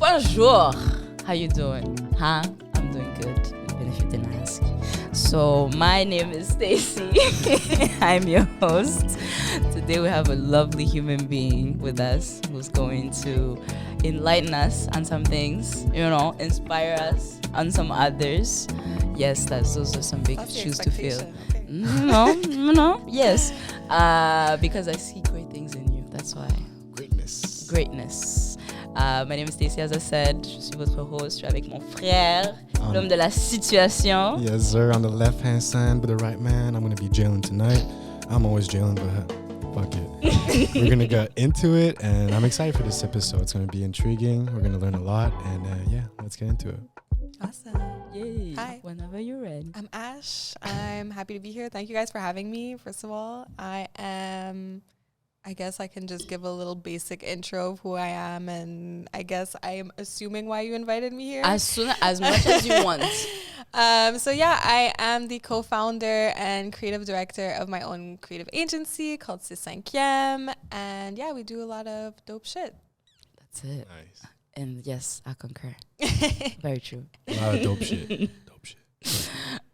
Bonjour. How you doing? Huh? I'm doing good, even if you didn't ask. So my name is Stacy. I'm your host. Today we have a lovely human being with us who's going to enlighten us on some things, inspire us on some others. Yes, those are some big shoes to fill. Okay. Yes. Because I see great things in you. That's why. Greatness. My name is Stacy, as I said. Je suis votre host. Je suis avec mon frère, l'homme de la situation. Yes, sir. On the left-hand side, but the right man. I'm going to be jailing tonight. I'm always jailing, but fuck it. We're going to get into it, and I'm excited for this episode. It's going to be intriguing. We're going to learn a lot, and let's get into it. Awesome. Yay. Hi. Whenever you're ready. I'm Ash. I'm happy to be here. Thank you guys for having me. First of all, I guess I can just give a little basic intro of who I am, and I guess I am assuming why you invited me here. As much as you want. I am the co-founder and creative director of my own creative agency called Six Cinquième, and we do a lot of dope shit. That's it. Nice. And yes, I concur. Very true. A lot of dope shit.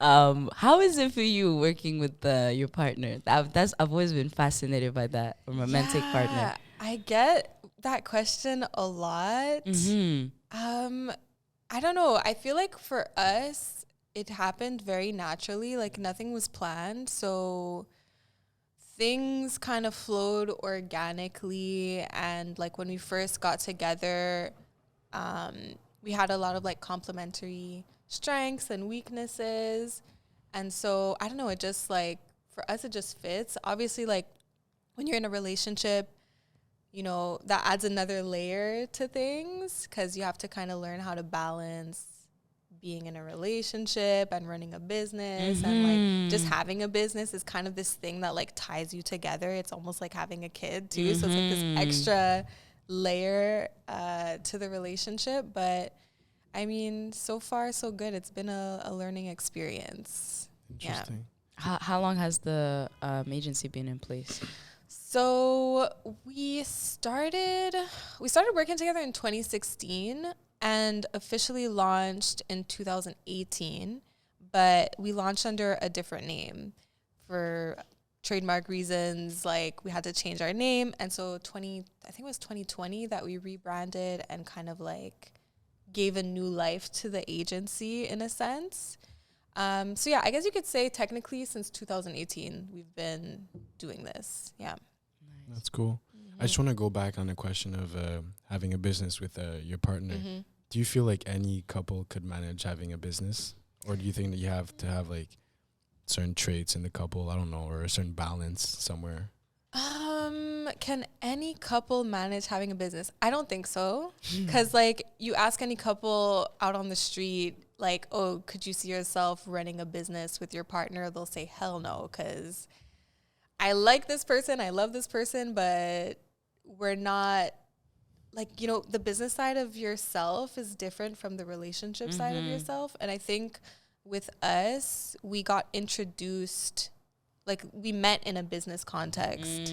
How is it for you working with your partner? I've always been fascinated by that, a romantic partner. I get that question a lot. Mm-hmm. I don't know. I feel like for us, it happened very naturally. Like nothing was planned, so things kind of flowed organically. And like when we first got together, we had a lot of like complementary strengths and weaknesses, and so I don't know, it just like for us it just fits. Obviously, like when you're in a relationship, that adds another layer to things because you have to kind of learn how to balance being in a relationship and running a business. And like just having a business is kind of this thing that like ties you together. It's almost like having a kid too. So it's like this extra layer to the relationship. But I mean, so far, so good. It's been a learning experience. Interesting. Yeah. How long has the agency been in place? So we started working together in 2016 and officially launched in 2018. But we launched under a different name for trademark reasons. Like we had to change our name. And so I think it was 2020 that we rebranded and kind of like gave a new life to the agency in a sense. I guess you could say technically since 2018 we've been doing this. Yeah. Nice. That's cool. I just want to go back on the question of having a business with your partner. Do you feel like any couple could manage having a business, or do you think that you have to have like certain traits in the couple, I don't know, or a certain balance somewhere? Can any couple manage having a business? I don't think so. Because like you ask any couple out on the street, like, oh, could you see yourself running a business with your partner? They'll say, hell no, because I like this person, I love this person, but we're not like, the business side of yourself is different from the relationship side of yourself. And I think with us, we got introduced, like we met in a business context,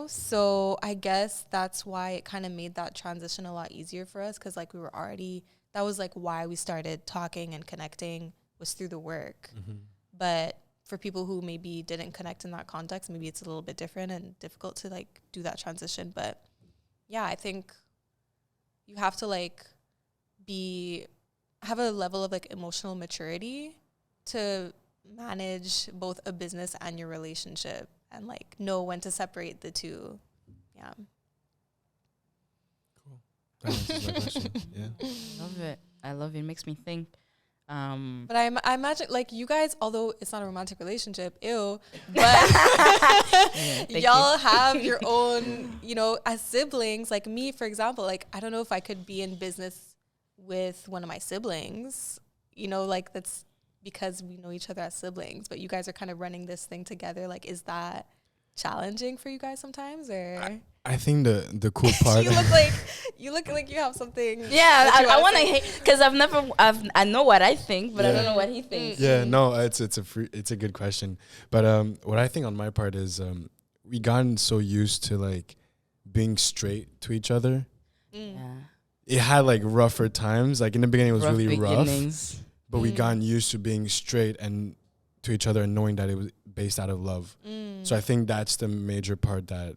So I guess that's why it kind of made that transition a lot easier for us. Cause like that was like why we started talking and connecting was through the work. But for people who maybe didn't connect in that context, maybe it's a little bit different and difficult to like do that transition. But yeah, I think you have to like have a level of like emotional maturity to manage both a business and your relationship and like know when to separate the two. Yeah. Cool. That answers my question. Yeah. I love it. It makes me think. But I imagine like you guys, although it's not a romantic relationship, but y'all have your own, as siblings. Like me, for example, like I don't know if I could be in business with one of my siblings, like that's because we know each other as siblings, but you guys are kind of running this thing together. Like, is that challenging for you guys sometimes, or? I think the cool part. you look like you have something. Yeah, I want to, because I know what I think, but I don't know what he thinks. Yeah, no, it's a good question, but what I think on my part is we gotten so used to like being straight to each other. Yeah. it had like rougher times. Like in the beginning, it was really rough, beginnings. but we gotten used to being straight and to each other and knowing that it was based out of love. So I think that's the major part that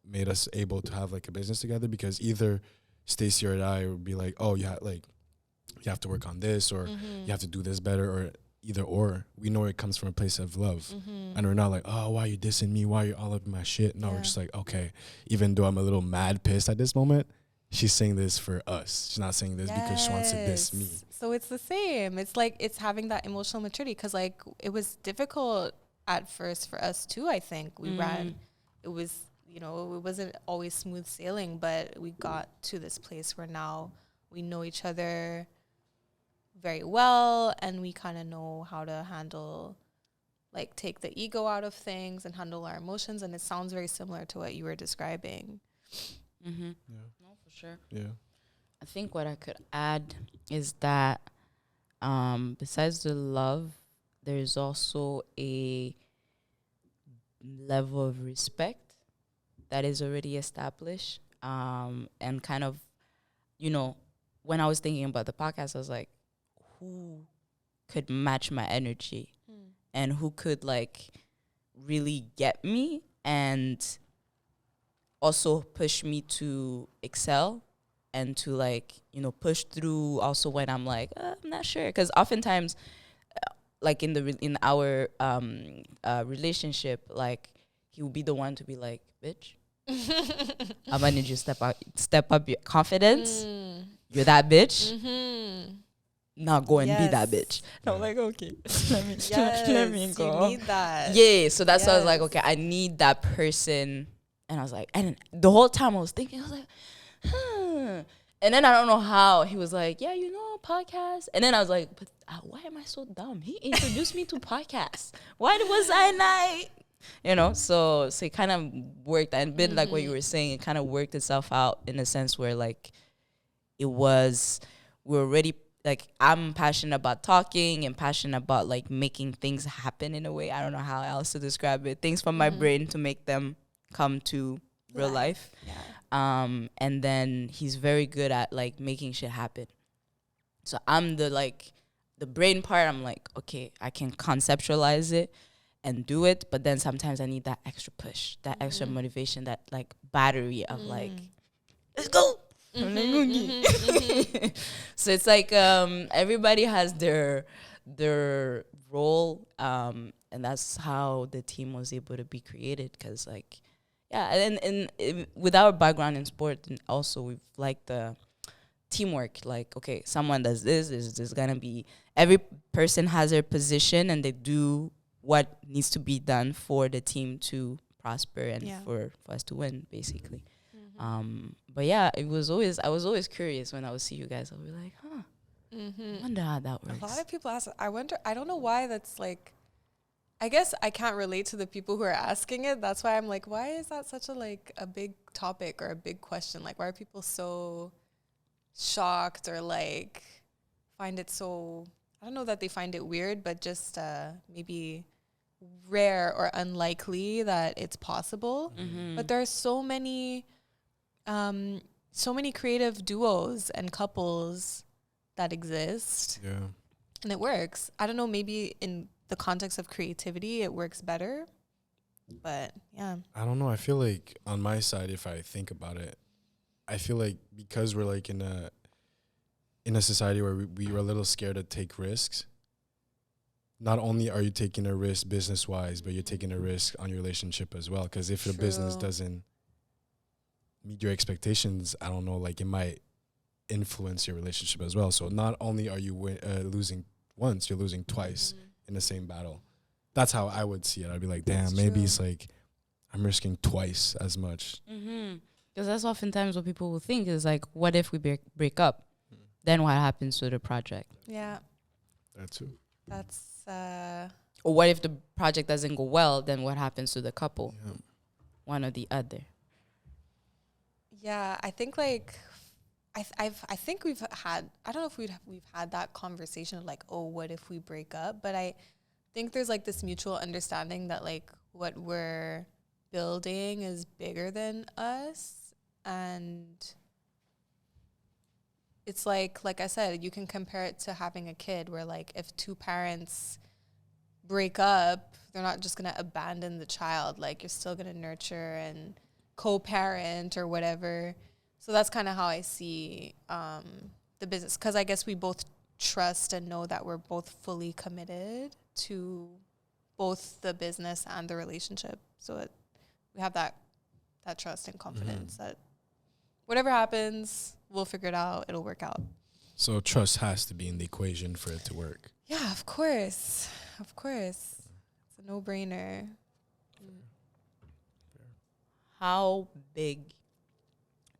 made us able to have like a business together, because either Stacey or I would be like, oh yeah, like you have to work on this, or you have to do this better, or either or. We know it comes from a place of love. And we're not like, oh, why are you dissing me? Why are you all up in my shit? No, we're just like, okay, even though I'm a little mad pissed at this moment, she's saying this for us. She's not saying this because she wants to diss me. So it's the same. It's like it's having that emotional maturity, because like it was difficult at first for us too. I think we ran. It was, you know, it wasn't always smooth sailing, but we got to this place where now we know each other very well, and we kind of know how to handle, like, take the ego out of things and handle our emotions. And it sounds very similar to what you were describing. Yeah. No, for sure. Yeah. I think what I could add is that besides the love, there is also a level of respect that is already established. And kind of, you know, when I was thinking about the podcast, I was like, who could match my energy and who could like really get me and also push me to excel and to like, you know, push through also when I'm like, I'm not sure. Because oftentimes, like in our relationship, like he will be the one to be like, bitch, I'm gonna need you to step up your confidence. You're that bitch. Now go and be that bitch. And I'm like, okay, let me go. You need that. Yeah, so that's why I was like, okay, I need that person. And I was like, and the whole time I was thinking, I was like, And then I don't know how he was like, yeah, you know, podcast. And then I was like, but why am I so dumb? He introduced me to podcasts. Why was I not? You know, so it kind of worked. And a bit like what you were saying, it kind of worked itself out in a sense where like we're already, like, I'm passionate about talking and passionate about like making things happen in a way. I don't know how else to describe it. Things from my brain to make them come to real life. Yeah. And then he's very good at like making shit happen. So I'm the brain part. I'm like, okay, I can conceptualize it and do it, but then sometimes I need that extra push, that extra motivation, that like battery of like, let's go. So it's like everybody has their role, and that's how the team was able to be created. Because like, yeah, and with our background in sport, and also we've like the teamwork. Like, okay, someone does this. There's gonna be, every person has their position and they do what needs to be done for the team to prosper and for us to win, basically. But yeah, I was always curious when I would see you guys. I'll be like, I wonder how that works. A lot of people ask, I don't know why that's like, I guess I can't relate to the people who are asking it. That's why I'm like, why is that such a big topic or a big question? Like, why are people so shocked or like find it so, I don't know that they find it weird, but just maybe rare or unlikely that it's possible. But there are so many creative duos and couples that exist. Yeah. And it works. I don't know, maybe in the context of creativity, it works better. But yeah. I don't know. I feel like on my side, if I think about it, I feel like because we're like in a society where we are a little scared to take risks. Not only are you taking a risk business-wise, but you're taking a risk on your relationship as well. Because if your business doesn't meet your expectations, I don't know, like it might influence your relationship as well. So not only are you losing once, you're losing twice in the same battle. That's how I would see it. I'd be like, damn, maybe it's like I'm risking twice as much. Because that's oftentimes what people will think is like, what if we break up? Then what happens to the project? Yeah. That too. That's or what if the project doesn't go well? Then what happens to the couple? Yeah. One or the other. Yeah, I think like I think we've had, I don't know if we've had that conversation of like, oh, what if we break up? But I think there's like this mutual understanding that like what we're building is bigger than us, and it's like I said, you can compare it to having a kid where like if two parents break up, they're not just going to abandon the child. Like you're still going to nurture and co-parent or whatever. So that's kind of how I see the business, because I guess we both trust and know that we're both fully committed to both the business and the relationship. So we have that trust and confidence that whatever happens, we'll figure it out. It'll work out. So trust has to be in the equation for it to work. Yeah, of course. Of course. It's a no-brainer. How big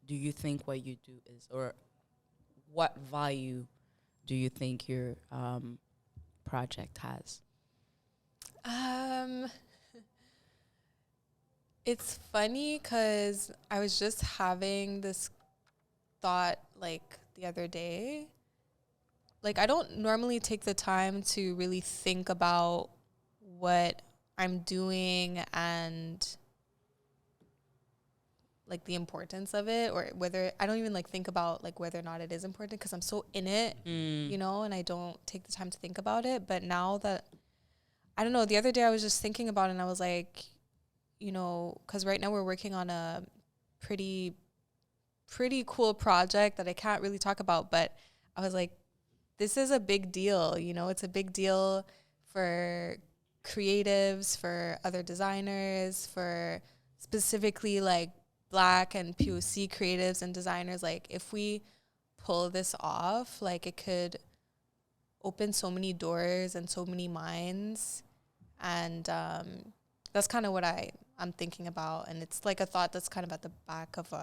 do you think what you do is, or what value do you think your project has? It's funny because I was just having this thought like the other day. Like I don't normally take the time to really think about what I'm doing and like the importance of it, or whether I don't even like think about like whether or not it is important because I'm so in it, you know, and I don't take the time to think about it. But now that, I don't know, the other day I was just thinking about it and I was like, you know, because right now we're working on a pretty cool project that I can't really talk about, but I was like, this is a big deal, you know, it's a big deal for creatives, for other designers, for specifically like Black and POC creatives and designers. Like if we pull this off, like it could open so many doors and so many minds. And that's kind of what I'm thinking about. And it's like a thought that's kind of at the back of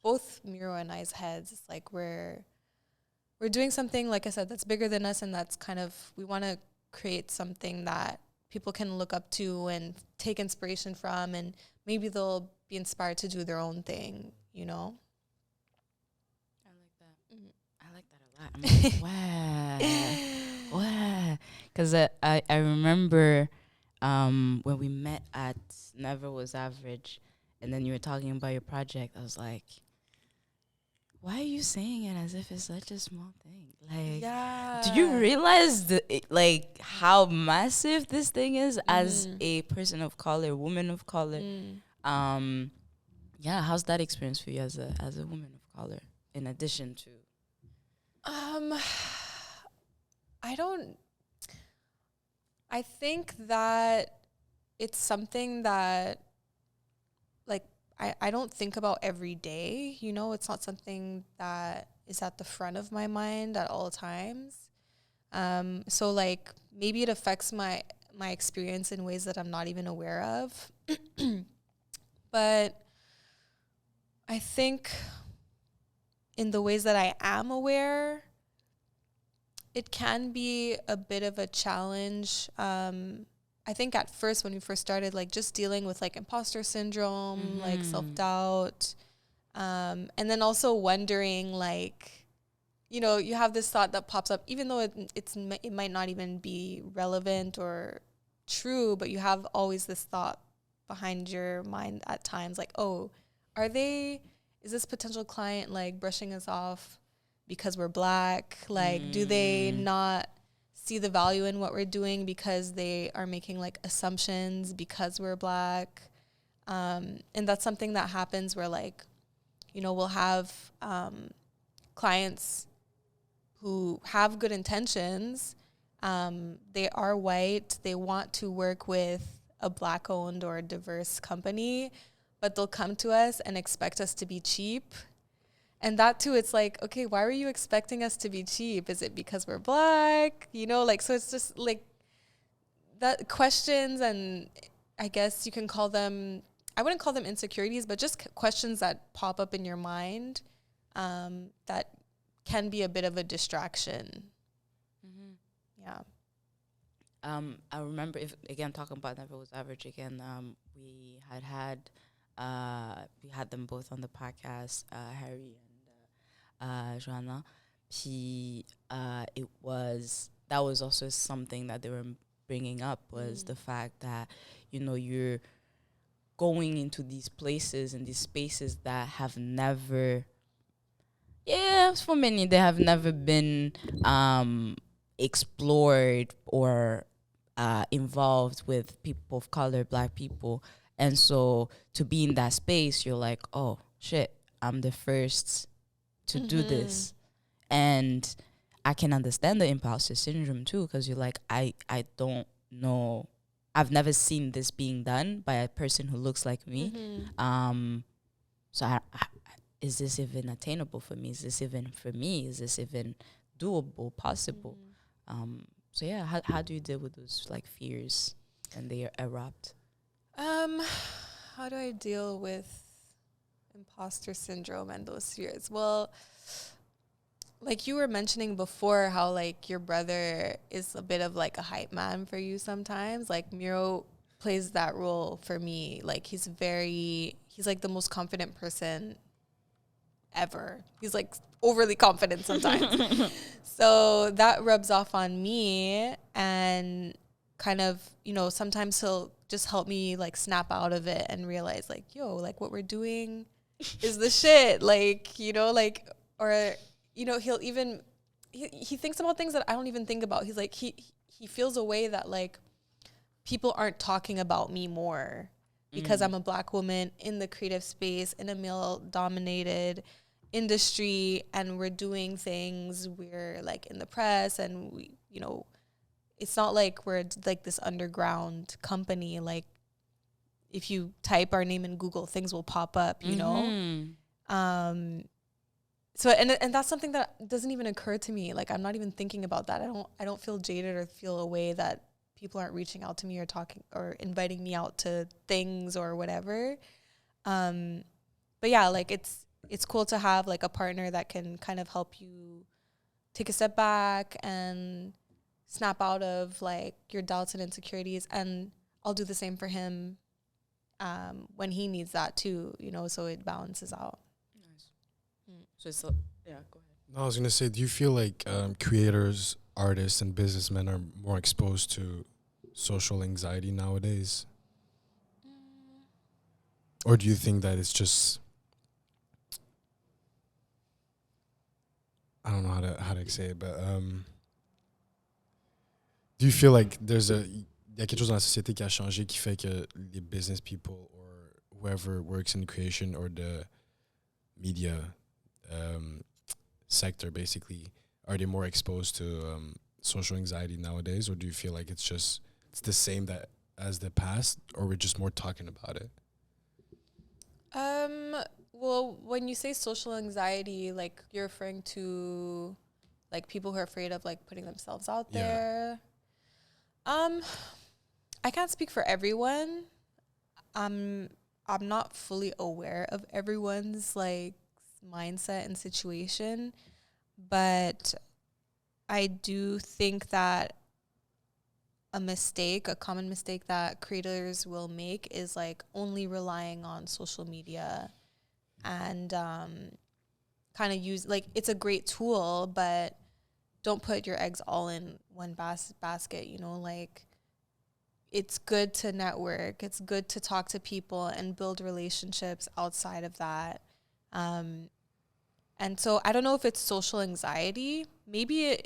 both Miro and I's heads. It's like we're doing something, like I said, that's bigger than us, and that's kind of, we want to create something that people can look up to and take inspiration from, and maybe they'll be inspired to do their own thing, you know? I like that. I like that a lot. I'm like, wow. Because I remember when we met at Never Was Average, and then you were talking about your project, I was like, why are you saying it as if it's such a small thing? Like, Yeah. do you realize like how massive this thing is as a person of color, woman of color? Yeah, how's that experience for you as a woman of color? In addition to, I think that it's something that, like, I don't think about every day, you know, it's not something that is at the front of my mind at all times. So like maybe it affects my experience in ways that I'm not even aware of. But I think in the ways that I am aware, it can be a bit of a challenge. I think at first, when we first started, like just dealing with like imposter syndrome, like self-doubt, and then also wondering, like, you know, you have this thought that pops up, even though it might not even be relevant or true, but you have always this thought behind your mind at times, like, oh, is this potential client like brushing us off because we're Black? Like, do they not see the value in what we're doing because they are making like assumptions because we're Black? And that's something that happens where, like, you know, we'll have clients who have good intentions. They are white. They want to work with a Black-owned or a diverse company, but they'll come to us and expect us to be cheap. And that too, it's like, okay, why were you expecting us to be cheap? Is it because we're Black? You know, like, so it's just like that questions, and I guess you can call them, I wouldn't call them insecurities, but just questions that pop up in your mind that can be a bit of a distraction. Yeah. I remember, if again talking about Never Was Average again, we had them both on the podcast, Harry and Joanna. That was also something that they were bringing up, was the fact that, you know, you're going into these places and these spaces that have never Yeah, for many, they have never been explored or involved with people of color, black people. And so to be in that space, you're like, oh, shit, I'm the first to do this. And I can understand the imposter syndrome too, because you're like, I don't know. I've never seen this being done by a person who looks like me. So is this even attainable for me? Is this even for me? Is this even doable, possible? So yeah, how do you deal with those like fears when they erupt? How do I deal with imposter syndrome and those fears? Well, like you were mentioning before, how like your brother is a bit of like a hype man for you sometimes. Like Miro plays that role for me. Like he's like the most confident person ever. He's like overly confident sometimes. So that rubs off on me, and kind of, sometimes he'll just help me like snap out of it and realize like, yo, like what we're doing is the shit. Like, like, or, he'll even, he thinks about things that I don't even think about. He's like, he feels a way that like people aren't talking about me more because I'm a Black woman in the creative space in a male dominated industry, and we're doing things, we're like in the press, and we, it's not like we're like this underground company. Like if you type our name in Google, things will pop up, you know? So, and that's something that doesn't even occur to me. Like, I'm not even thinking about that. I don't feel jaded or feel a way that people aren't reaching out to me or talking or inviting me out to things or whatever. But yeah, like it's cool to have like a partner that can kind of help you take a step back and snap out of like your doubts and insecurities. And I'll do the same for him when he needs that too, so it balances out. So it's yeah, go ahead. No, I was gonna say, do you feel like creators, artists, and businessmen are more exposed to social anxiety nowadays, or do you think that it's just, I don't know how to say it, but do you feel like il y a quelque chose dans la société qui a changé qui fait que les business people or whoever works in creation or the media sector, basically, are they more exposed to social anxiety nowadays, or do you feel like it's the same that as the past, or we're just more talking about it? Well, when you say social anxiety, like you're referring to like people who are afraid of like putting themselves out there. I can't speak for everyone. I'm not fully aware of everyone's like mindset and situation, but I do think that a common mistake that creators will make is like only relying on social media and kind of use, like, it's a great tool, but don't put your eggs all in one basket, like it's good to network. It's good to talk to people and build relationships outside of that. And so I don't know if it's social anxiety. Maybe,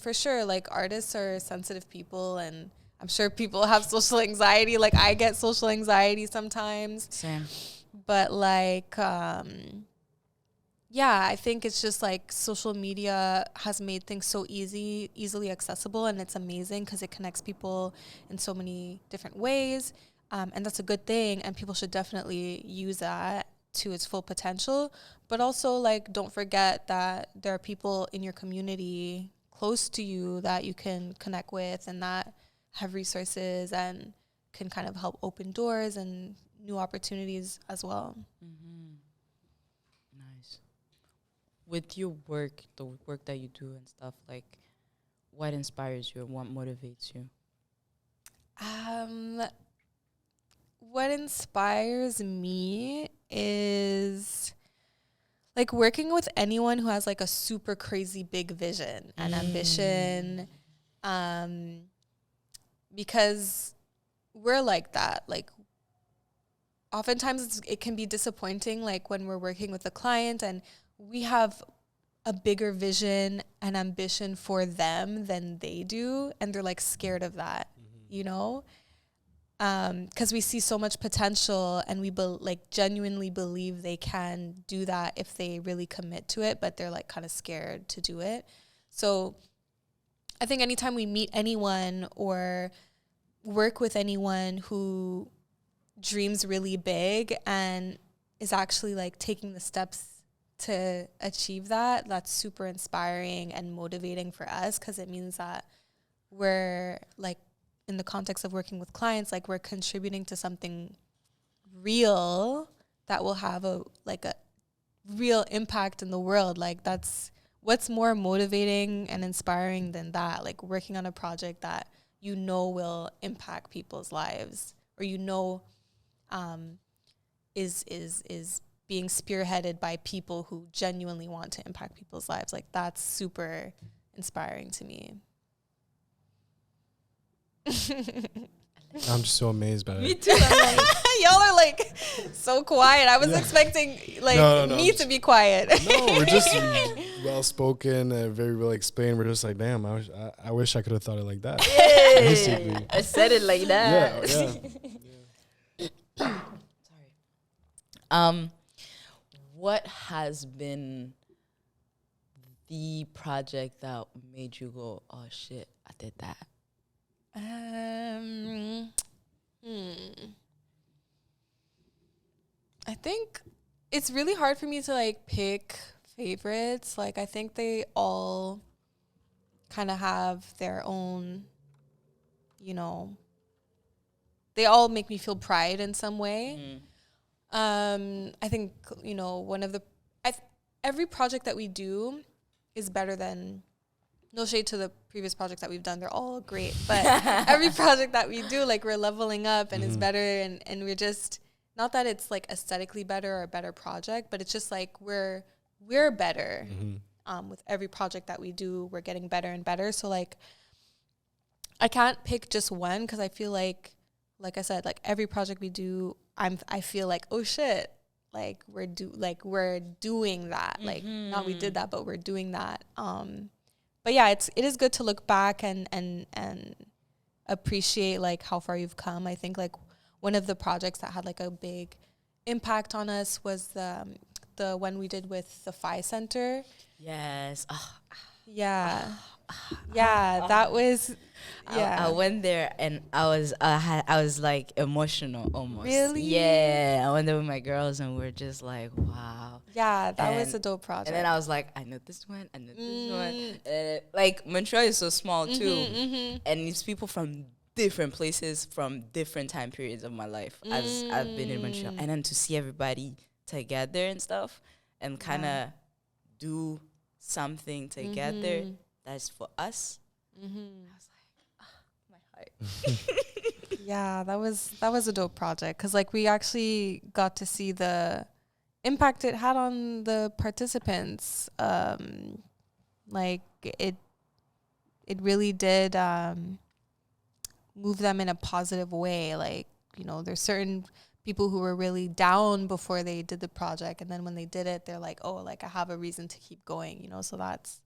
for sure, like artists are sensitive people, and I'm sure people have social anxiety. Like I get social anxiety sometimes. Same. But like, yeah, I think it's just like social media has made things so easily accessible, and it's amazing because it connects people in so many different ways. And that's a good thing, and people should definitely use that to its full potential. But also, like, don't forget that there are people in your community close to you that you can connect with and that have resources and can kind of help open doors and new opportunities as well. Nice. With your work, the work that you do and stuff, like, what inspires you and what motivates you? What inspires me is like working with anyone who has like a super crazy big vision and ambition, because we're like that. Like oftentimes it can be disappointing, like when we're working with a client and we have a bigger vision and ambition for them than they do, and they're like scared of that, you know, because we see so much potential, and we like genuinely believe they can do that if they really commit to it, but they're like kind of scared to do it. So I think anytime we meet anyone or work with anyone who dreams really big and is actually like taking the steps to achieve that, that's super inspiring and motivating for us, because it means that we're like, in the context of working with clients, like we're contributing to something real that will have a real impact in the world. Like that's what's more motivating and inspiring than that, like working on a project that you know will impact people's lives, or you know is being spearheaded by people who genuinely want to impact people's lives. Like that's super inspiring to me. I'm just so amazed by Me it. too. I'm like, Y'all are like so quiet. I was expecting like me to be quiet. No, we're just well spoken, very well explained. We're just like, damn, I wish I could have thought it like that. hey, I said it like that. Yeah. Sorry. What has been the project that made you go, oh shit, I did that? I think it's really hard for me to like pick favorites. Like I think they all kind of have their own, you know, they all make me feel pride in some way. I think, you know, every project that we do is better than, no shade to the previous projects that we've done, they're all great, but every project that we do, like we're leveling up and it's better, and we're just, not that it's like aesthetically better or a better project, but it's just like we're better. With every project that we do, we're getting better and better. So like I can't pick just one, because I feel like I said, like every project we do, I feel like, oh shit, like we're doing that. Like not we did that, but we're doing that. But yeah, it is good to look back and appreciate like how far you've come. I think like one of the projects that had like a big impact on us was the one we did with the Phi Center. Yes. Yeah. That was, yeah. I went there and I was like emotional almost. Really? Yeah. I went there with my girls and we're just like, wow. Yeah, that was a dope project. And then I was like, I know this one, I know this one. Like Montreal is so small too, and it's people from different places from different time periods of my life as I've been in Montreal, and then to see everybody together and stuff, and kind of do something together that's for us. I was like, my heart. Yeah, that was a dope project, because like we actually got to see the impact it had on the participants. Like it really did move them in a positive way. Like, you know, there's certain people who were really down before they did the project, and then when they did it, they're like, oh, like I have a reason to keep going, you know. So that's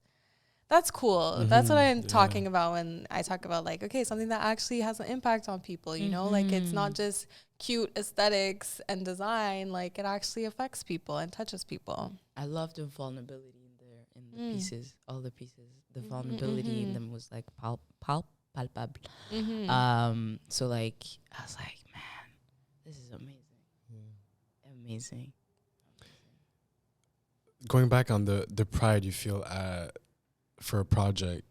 cool. That's what I'm talking about when I talk about like, okay, something that actually has an impact on people, you know, like it's not just cute aesthetics and design, like it actually affects people and touches people. I love the vulnerability in there, in the pieces, all the pieces. The vulnerability in them was like palpable. So like I was like, man, this is amazing. Amazing. Going back on the pride you feel for a project,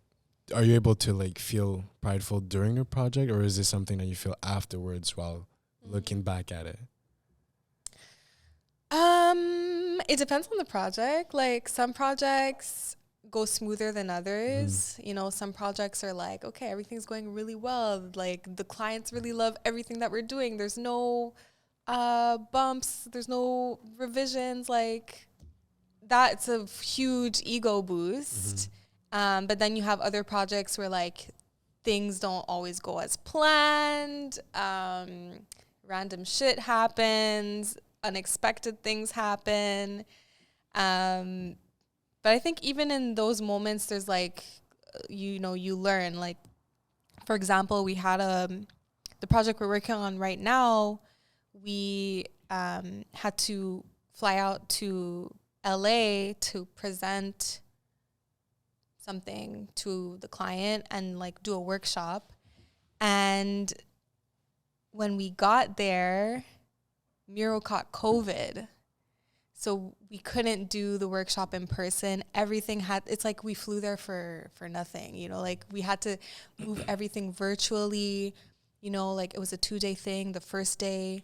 are you able to like feel prideful during a project, or is this something that you feel afterwards while looking back at it? It depends on the project. Like some projects go smoother than others. You know, some projects are like, okay, everything's going really well. Like the clients really love everything that we're doing. There's no bumps. There's no revisions. Like that's a huge ego boost. But then you have other projects where like things don't always go as planned. Random shit happens. Unexpected things happen. But I think even in those moments, there's like, you know, you learn. Like, for example, we had the project we're working on right now, we had to fly out to LA to present something to the client and like do a workshop. And when we got there, Miro caught COVID. So we couldn't do the workshop in person. It's like we flew there for nothing, you know, like we had to move everything virtually, you know, like it was a 2-day thing. The first day,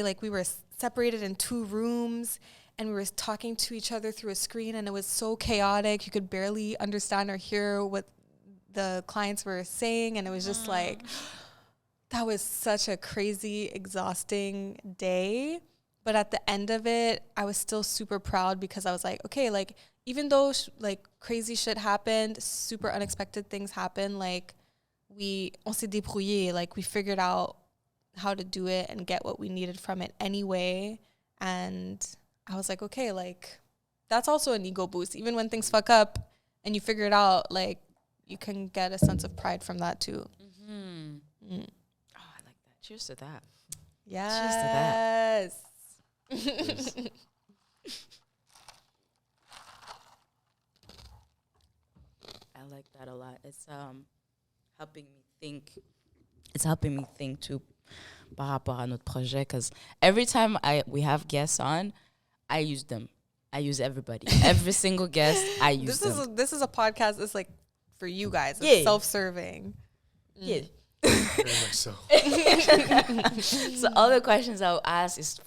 like we were separated in 2 rooms and we were talking to each other through a screen, and it was so chaotic. You could barely understand or hear what the clients were saying. And it was just like, that was such a crazy, exhausting day. But at the end of it, I was still super proud because I was like, okay, like, even though like crazy shit happened, super unexpected things happened, like on s'est débrouillé, like we figured out how to do it and get what we needed from it anyway. And I was like, okay, like that's also an ego boost. Even when things fuck up and you figure it out, like you can get a sense of pride from that too. Mm-hmm. Mm. Cheers to that. Yes. Cheers to that. I like that a lot. It's helping me think. It's helping me think too par rapport à notre projet, because every time we have guests on, I use them. I use everybody. Every single guest, I use them. This is a podcast. It's like for you guys. It's self-serving. Yeah. Very much so. So all the questions I'll ask is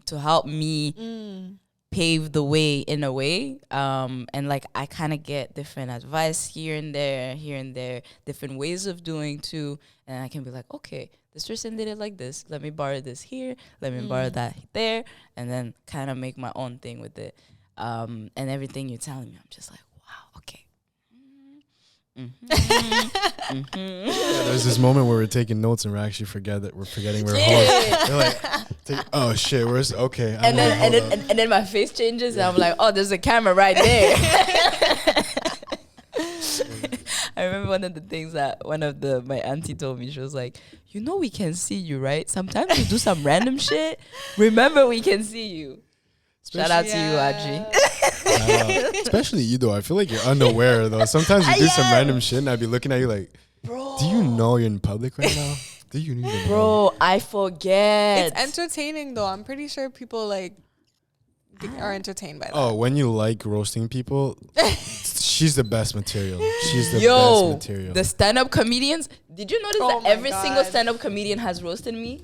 to help me pave the way in a way. And like I kind of get different advice here and there, different ways of doing too. And I can be like, okay, this person did it like this. Let me borrow this here. Let me borrow that there. And then kind of make my own thing with it. And everything you're telling me, I'm just like, wow, okay. Yeah, there's this moment where we're taking notes and we're actually forgetting we're hosts. We're like, oh shit, where's okay? And then my face changes and I'm like, oh, there's a camera right there. I remember one of the things that my auntie told me. She was like, you know, we can see you, right? Sometimes you do some random shit. Remember, we can see you. Shout out to you, Audrey. Especially you, though. I feel like you're unaware, though. Sometimes you do some random shit and I'd be looking at you like, bro, do you know you're in public right now? Do you need to know? Bro, I forget. It's entertaining, though. I'm pretty sure people like are entertained by that. Oh, when you like roasting people, she's the best material. She's the best material. The stand-up comedians. Did you notice that every single stand-up comedian has roasted me?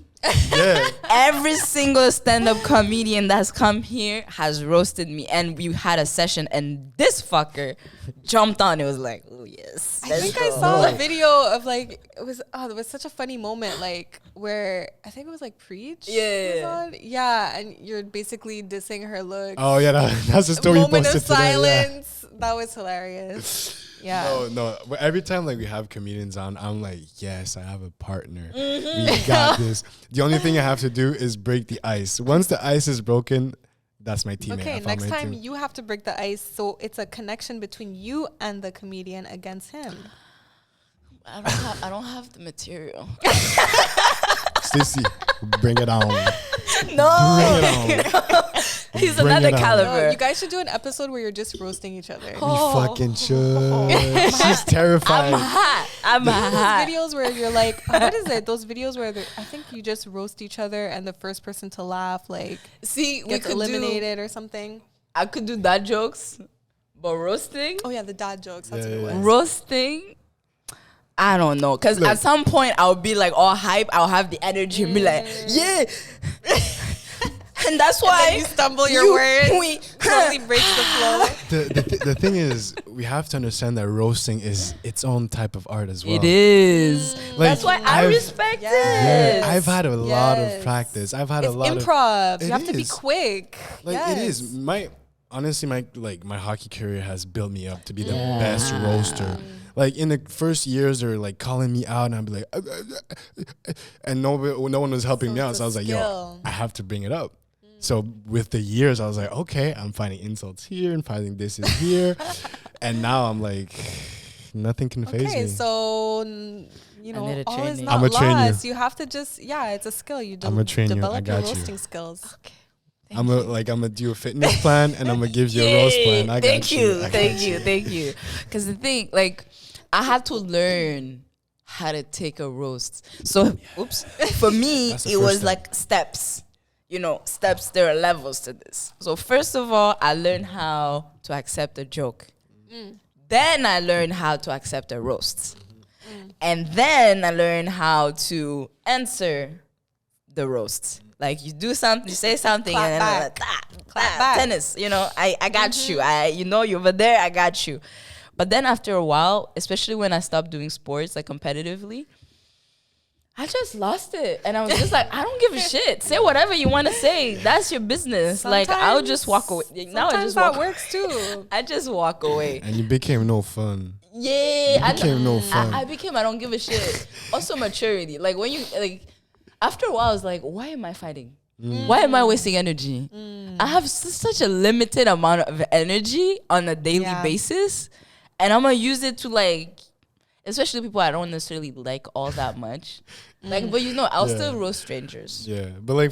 Yeah. Every single stand-up comedian that's come here has roasted me, and we had a session, and this fucker jumped on. It was like, oh yes. I think I saw a video of like it was such a funny moment, like where I think it was like Preach. Yeah, and you're basically dissing her looks. Oh yeah, that's the story you posted of today. Silence. Yeah. That was hilarious. Yeah. No. But every time like we have comedians on, I'm like, yes, I have a partner. We got this. The only thing I have to do is break the ice. Once the ice is broken, that's my teammate. Okay, next time you have to break the ice, so it's a connection between you and the comedian against him. I don't have the material. Stacey, bring it on. No. Bring it on. He's another caliber. No, you guys should do an episode where you're just roasting each other. You fucking should. She's terrified. I'm hot. Those videos where you're like, what is it? Those videos where I think you just roast each other and the first person to laugh like gets eliminated or something. I could do dad jokes, but roasting. Oh yeah, the dad jokes. That's what it was. Roasting. I don't know, because at some point I'll be like all hype. I'll have the energy and be like, yeah. And that's why and you stumble your words. Totally breaks the flow. The thing is, we have to understand that roasting is its own type of art as well. It is. Like, that's why I respect it. Yeah, I've had a lot of practice. I've had a lot of improv. You have to be quick. Like it is. My hockey career has built me up to be the best roaster. Like in the first years, they're like calling me out, and I'd be like, and no one was helping me out. So I was like, yo, I have to bring it up. So with the years, I was like, okay, I'm finding insults here and finding this is here. And now I'm like, nothing can phase me. Okay, so you know, all is not I'ma train you. lost. You have to just it's a skill. You I'ma train you. I develop your got you. roasting skills. Okay. I'm gonna do a fitness plan and I'm gonna give you a roast plan. I got you. Thank you. Because the thing, like, I had to learn how to take a roast. So, for me, it was like steps. You know, steps. There are levels to this. So first of all, I learned how to accept a joke. Then I learned how to accept a roast. And then I learned how to answer the roast. Like, you do something, you say something, Clap and then back. clap back. Tennis, you know, I got you. You're over there, I got you. But then after a while, especially when I stopped doing sports, like competitively, I just lost it. And I was just like, I don't give a shit. Say whatever you want to say. That's your business. Like, I'll just walk away. Now I just walk. That works too. I just walk away. And you became no fun. Yeah. You became no fun. I became, I don't give a shit. Also maturity. Like, when you, like, after a while, I was like, why am I fighting? Why am I wasting energy? I have such a limited amount of energy on a daily basis. And I'm going to use it to, like, especially people I don't necessarily like all that much. Like, but you know, I'll still roast strangers. Yeah, but like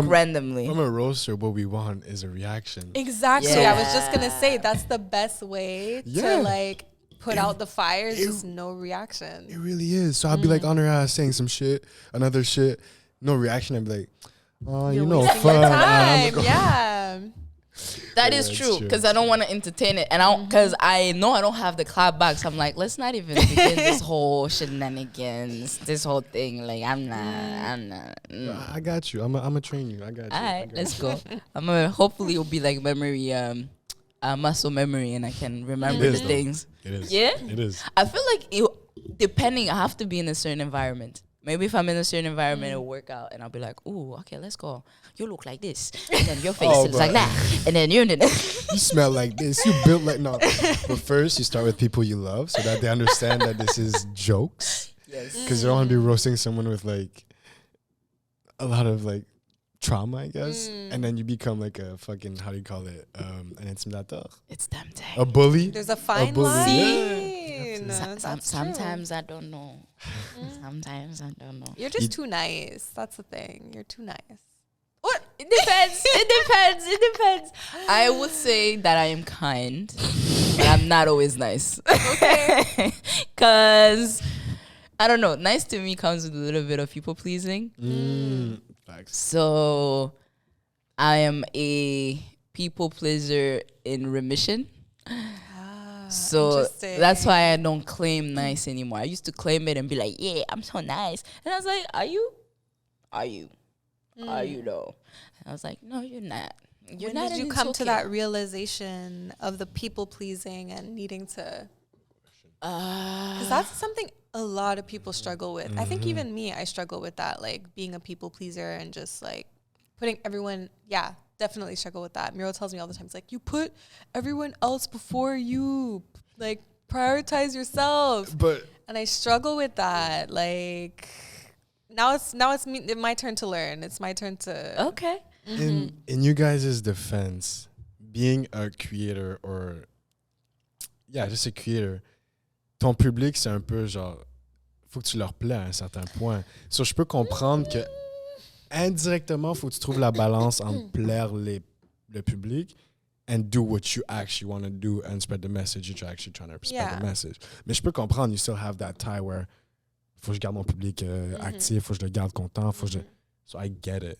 randomly. From a roaster, what we want is a reaction. Exactly. Yeah. I was just gonna say that's the best way to like put out the fire. Just no reaction. It really is. So I'd be like on her ass saying some shit, another shit, no reaction. I'd be like, oh, you know, wasting fun. your time. Yeah. That is true, because I don't want to entertain it, and because I know I don't have the clap back, so I'm like, let's not even begin this whole shenanigans, this whole thing. Like, I'm not. I got you. I'm gonna train you. I got you. All right, let's go. Hopefully it'll be like memory, muscle memory, and I can remember the things. It is. Yeah, it is. I feel like depending, I have to be in a certain environment. Maybe if I'm in a certain environment, it'll work out, and I'll be like, "Ooh, okay, let's go. You look like this, and then your face looks like that, and then you smell like this. You built like no." But first, you start with people you love, so that they understand that this is jokes. Yes. Because you don't want to be roasting someone with like a lot of like trauma, I guess, and then you become like a fucking, how do you call it? An intimidateur. It's tempting. A bully. There's a fine bully. line. Sometimes I don't know. Sometimes I don't know. You're just too nice. That's the thing. You're too nice. What? It depends. It depends. I would say that I am kind, but I'm not always nice. Okay. Because, I don't know, nice to me comes with a little bit of people pleasing. Facts. So, I am a people pleaser in remission. So that's why I don't claim nice anymore. I used to claim it and be like, yeah, I'm so nice. And I was like, are you? Are you though? And I was like, no, you're not. You're when not. did you come to that realization of the people pleasing and needing to? Because that's something a lot of people struggle with. I think even me, I struggle with that, like being a people pleaser and just like putting everyone, definitely struggle with that. Miro tells me all the time, it's like, you put everyone else before you, like prioritize yourself. And I struggle with that. Like now it's my turn to learn. It's my turn to. Okay. In you guys' defense, being a creator or just a creator, ton public c'est un peu genre, faut que tu leur plais à un certain point. So je peux comprendre que indirectement, faut que tu trouves la balance entre plaire le public and do what you actually want to do and spread the message you're actually trying to spread the message. Mais je peux comprendre, you still have that tie where faut que je garde mon public actif, faut que je le garde content, so I get it.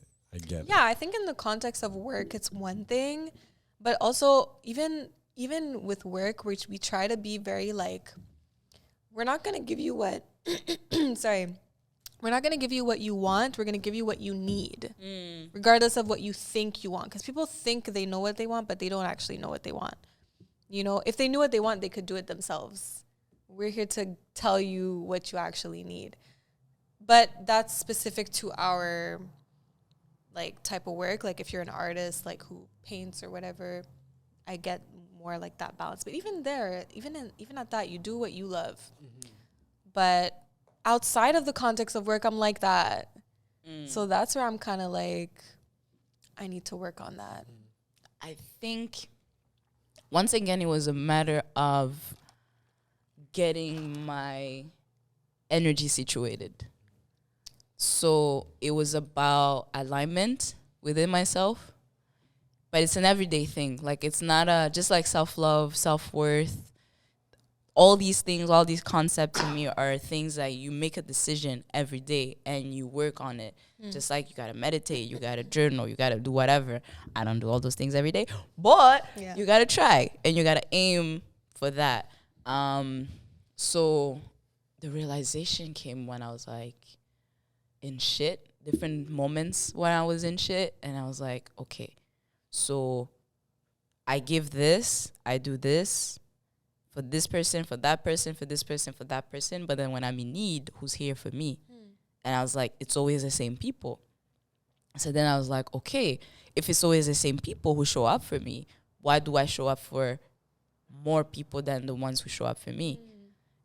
Yeah, I think in the context of work, it's one thing, but also even with work, which we try to be very like, we're not going to give you what, we're not going to give you what you want. We're going to give you what you need, regardless of what you think you want. Because people think they know what they want, but they don't actually know what they want. You know, if they knew what they want, they could do it themselves. We're here to tell you what you actually need. But that's specific to our like type of work. Like if you're an artist, like who paints or whatever, I get more like that balance. But even there, even at that, you do what you love. But outside of the context of work, I'm like that. So that's where I'm kind of like, I need to work on that? I think, once again, it was a matter of getting my energy situated. So it was about alignment within myself. But it's an everyday thing. Like, it's not just like self-love, self-worth. All these things, all these concepts to me are things that you make a decision every day and you work on it. Just like you got to meditate, you got to journal, you got to do whatever. I don't do all those things every day, but you got to try and you got to aim for that. So the realization came when I was like in shit, different moments when I was in shit. And I was like, okay, so I give this, I do this, for this person, for that person, for this person, for that person. But then when I'm in need, who's here for me? And I was like, it's always the same people. So then I was like, okay, if it's always the same people who show up for me, why do I show up for more people than the ones who show up for me?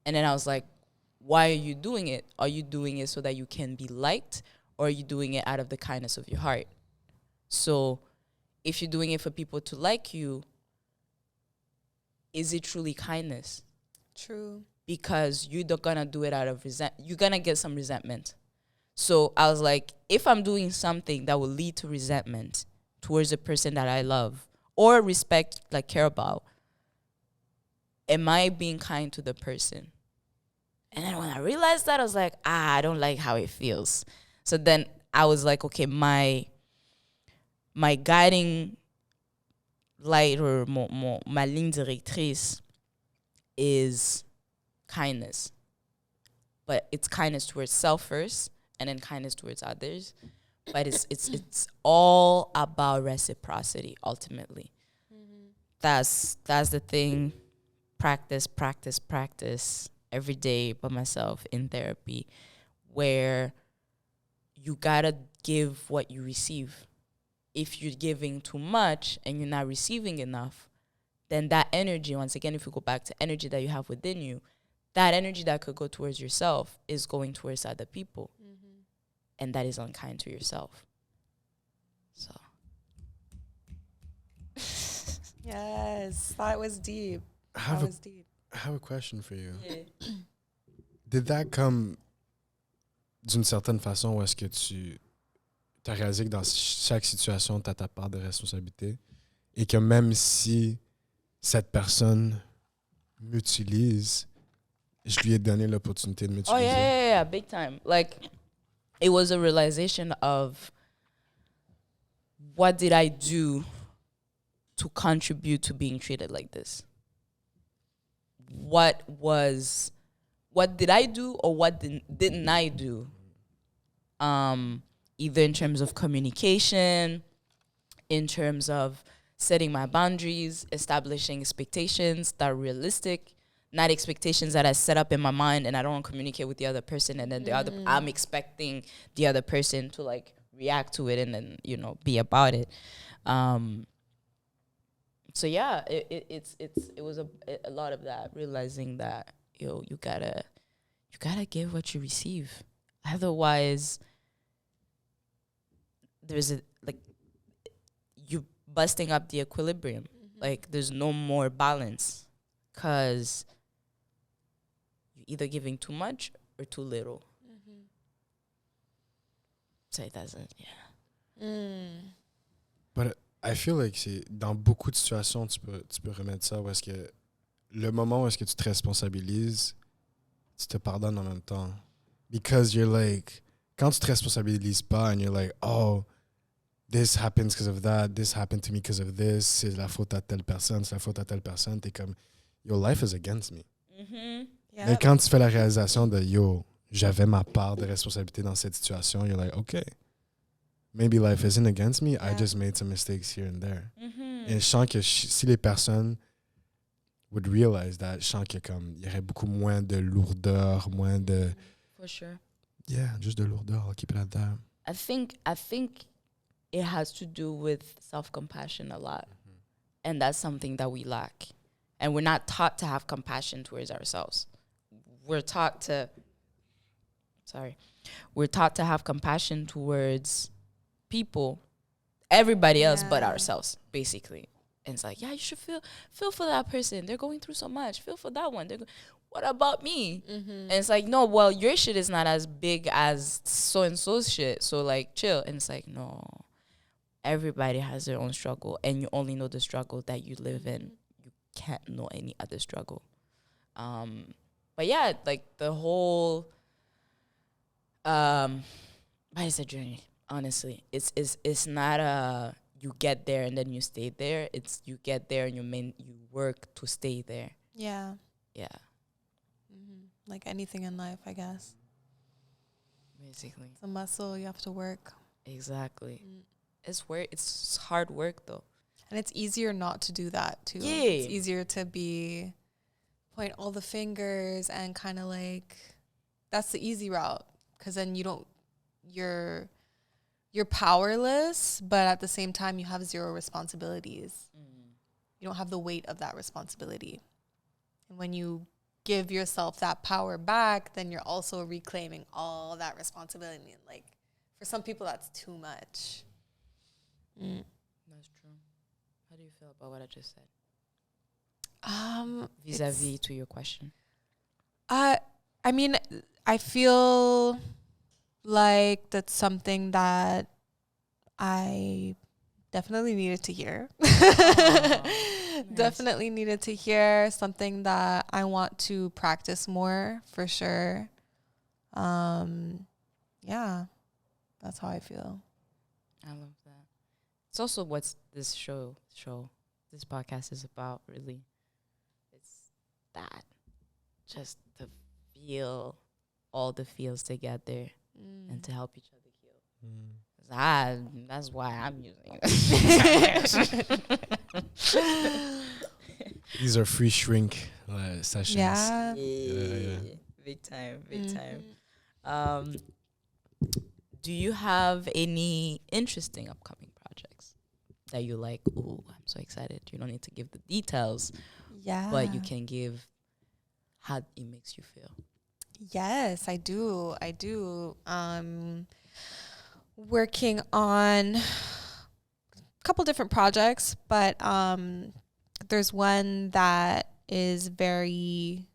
And then I was like, why are you doing it? Are you doing it so that you can be liked, or are you doing it out of the kindness of your heart? So if you're doing it for people to like you, is it truly kindness? True. Because you're not gonna do it out of you're gonna get some resentment. So I was like, if I'm doing something that will lead to resentment towards a person that I love or respect, like care about, am I being kind to the person? And then when I realized that, I was like, I don't like how it feels. So then I was like, okay, my guiding light, or ma ligne directrice, is kindness. But it's kindness towards self first, and then kindness towards others. But it's all about reciprocity ultimately. That's the thing. Practice every day by myself in therapy, where you gotta give what you receive. If you're giving too much and you're not receiving enough, then that energy, once again, if you go back to energy that you have within you, that energy that could go towards yourself is going towards other people. And that is unkind to yourself. So. Yes, that was deep. I have a question for you. Yeah. Did that come d'une certaine façon, ou est-ce que tu as réalisé que dans chaque situation, tu as ta part de responsabilité, et que même si cette personne m'utilise, je lui ai donné l'opportunité de m'utiliser? Oh, yeah, big time. Like, it was a realization of, what did I do to contribute to being treated like this? What did I do, or what didn't I do? Either in terms of communication, in terms of setting my boundaries, establishing expectations that are realistic, not expectations that I set up in my mind and I don't communicate with the other person, and then I'm expecting the other person to like react to it and then, be about it. So yeah, it was a lot of that, realizing that you gotta give what you receive, otherwise there's you busting up the equilibrium. Like, there's no more balance, because you're either giving too much or too little. So it doesn't, But I feel like dans beaucoup de situations, tu peux remettre ça, où est-ce que le moment où est-ce que tu te responsabilises, tu te pardonnes en même temps. Because you're like, quand tu te responsabilises pas, and you're like, oh, this happens because of that, this happened to me because of this, c'est la faute à telle personne, c'est la faute à telle personne, t'es comme, your life is against me. Yep. Mais quand tu fais la réalisation de, yo, j'avais ma part de responsabilité dans cette situation, you're like, okay, maybe life isn't against me, I just made some mistakes here and there. Et je sens que si les personnes would realize that, je sens qu'il y aurait beaucoup moins de lourdeur, moins de... For sure. Yeah, just de lourdeur, I'll keep it at that. I think it has to do with self-compassion a lot. And that's something that we lack. And we're not taught to have compassion towards ourselves. We're taught to have compassion towards people everybody else but ourselves, basically. And it's like, yeah, you should feel for that person. They're going through so much. Feel for that one. What about me? And it's like, no, well, your shit is not as big as so-and-so's shit. So, like, chill. And it's like, no. Everybody has their own struggle. And you only know the struggle that you live in. You can't know any other struggle. But, yeah, like, the whole... but it's a journey, honestly. It's not a... You get there and then you stay there. It's you get there and you work to stay there. Yeah. Yeah. Like anything in life, I guess. Basically. It's a muscle. You have to work. Exactly. It's work. It's hard work, though. And it's easier not to do that, too. Yeah. It's easier to point all the fingers and kind of like, that's the easy route. Because then you're powerless, but at the same time, you have zero responsibilities. You don't have the weight of that responsibility. And when you give yourself that power back, then you're also reclaiming all that responsibility. Like, for some people, that's too much. That's true. How do you feel about what I just said? Vis-a-vis to your question. I mean, I feel like that's something that I definitely needed to hear. Nice. Definitely needed to hear. Something that I want to practice more, for sure. Yeah, that's how I feel. I love that. It's also what this this podcast is about, really. It's that. Just to feel all the feels together and to help each other heal. That's why I'm using it. These are free shrink sessions. Yeah. Big time. Do you have any interesting upcoming projects that you like? Oh, I'm so excited. You don't need to give the details. Yeah. But you can give how it makes you feel. Yes, I do. Working on a couple different projects, but there's one that is it's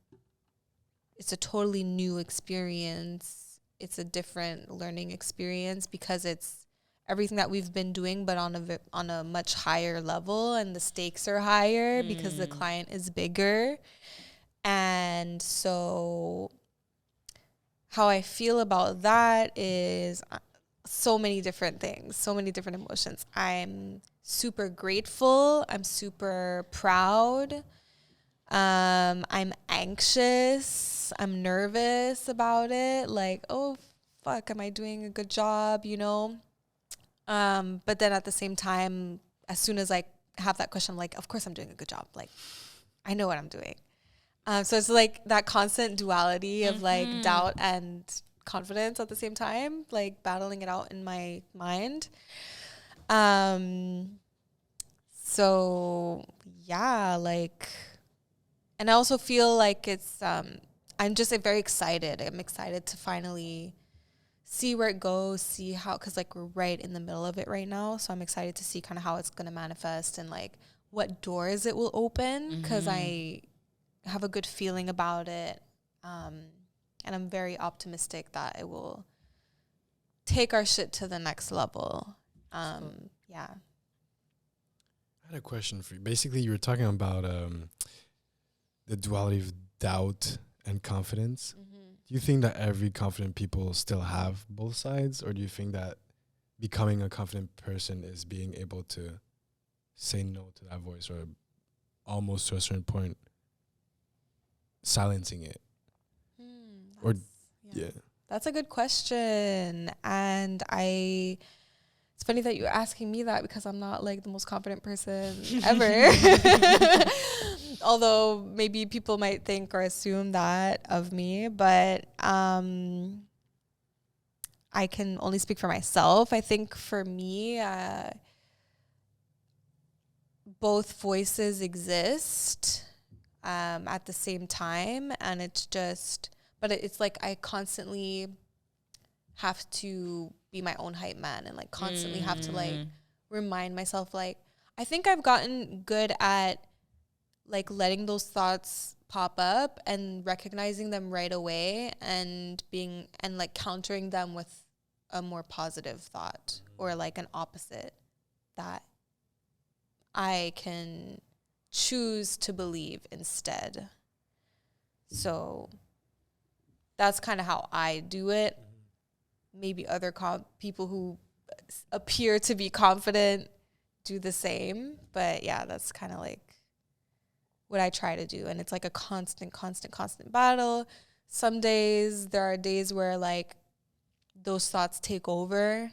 a totally new experience. It's a different learning experience because it's everything that we've been doing, but on a much higher level, and the stakes are higher because the client is bigger. And so how I feel about that is so many different things, so many different emotions. I'm super grateful. I'm super proud. I'm anxious. I'm nervous about it. Like, oh, fuck, am I doing a good job, you know? But then at the same time, as soon as I have that question, I'm like, of course I'm doing a good job. Like, I know what I'm doing. So it's like that constant duality of like doubt and confidence at the same time, like battling it out in my mind. So yeah, like, and I also feel like it's, I'm just very excited. I'm excited to finally see where it goes, see how, cause like we're right in the middle of it right now. So I'm excited to see kind of how it's going to manifest and like what doors it will open. Cause I have a good feeling about it. And I'm very optimistic that it will take our shit to the next level. Yeah. I had a question for you. Basically, you were talking about the duality of doubt and confidence. Do you think that every confident people still have both sides? Or do you think that becoming a confident person is being able to say no to that voice, or almost to a certain point silencing it? Or yeah. That's a good question. And it's funny that you're asking me that because I'm not like the most confident person ever. Although maybe people might think or assume that of me, but I can only speak for myself. I think for me, both voices exist at the same time, and it's just, but it's like I constantly have to be my own hype man and like constantly have to like remind myself, like, I think I've gotten good at like letting those thoughts pop up and recognizing them right away and like countering them with a more positive thought or like an opposite that I can choose to believe instead. So that's kind of how I do it. Maybe other people who appear to be confident do the same. But yeah, that's kind of like what I try to do. And it's like a constant battle. Some days, there are days where like those thoughts take over